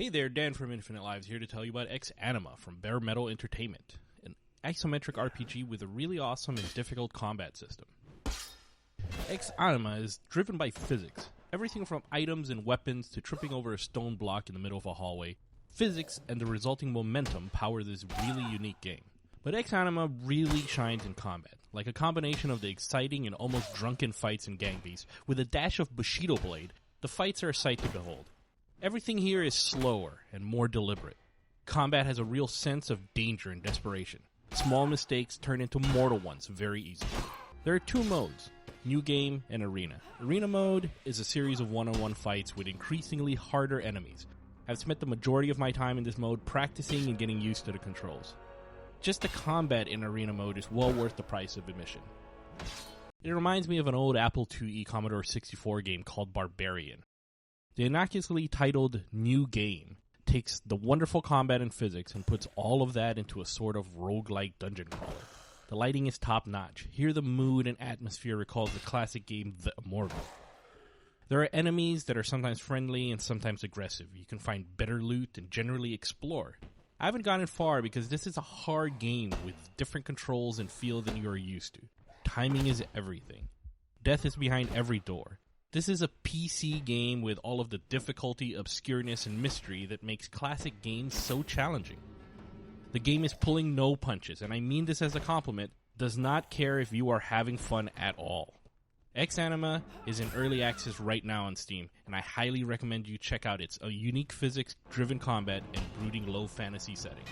Hey there, Dan from Infinite Lives here to tell you about Exanima from Bare Metal Entertainment, an isometric RPG with a really awesome and difficult combat system. Exanima is driven by physics. Everything from items and weapons to tripping over a stone block in the middle of a hallway. Physics and the resulting momentum power this really unique game. But Exanima really shines in combat, like a combination of the exciting and almost drunken fights in Gang Beasts with a dash of Bushido Blade. The fights are a sight to behold. Everything here is slower and more deliberate. Combat has a real sense of danger and desperation. Small mistakes turn into mortal ones very easily. There are two modes, New Game and Arena. Arena mode is a series of one-on-one fights with increasingly harder enemies. I've spent the majority of my time in this mode practicing and getting used to the controls. Just the combat in Arena mode is well worth the price of admission. It reminds me of an old Apple IIe Commodore 64 game called Barbarian. The innocuously titled New Game takes the wonderful combat and physics and puts all of that into a sort of roguelike dungeon crawler. The lighting is top-notch. Here the mood and atmosphere recalls the classic game The Immortal. There are enemies that are sometimes friendly and sometimes aggressive. You can find better loot and generally explore. I haven't gotten far because this is a hard game with different controls and feel than you are used to. Timing is everything. Death is behind every door. This is a PC game with all of the difficulty, obscureness, and mystery that makes classic games so challenging. The game is pulling no punches, and I mean this as a compliment, does not care if you are having fun at all. Exanima is in early access right now on Steam, and I highly recommend you check out its unique physics-driven combat and brooding low fantasy setting.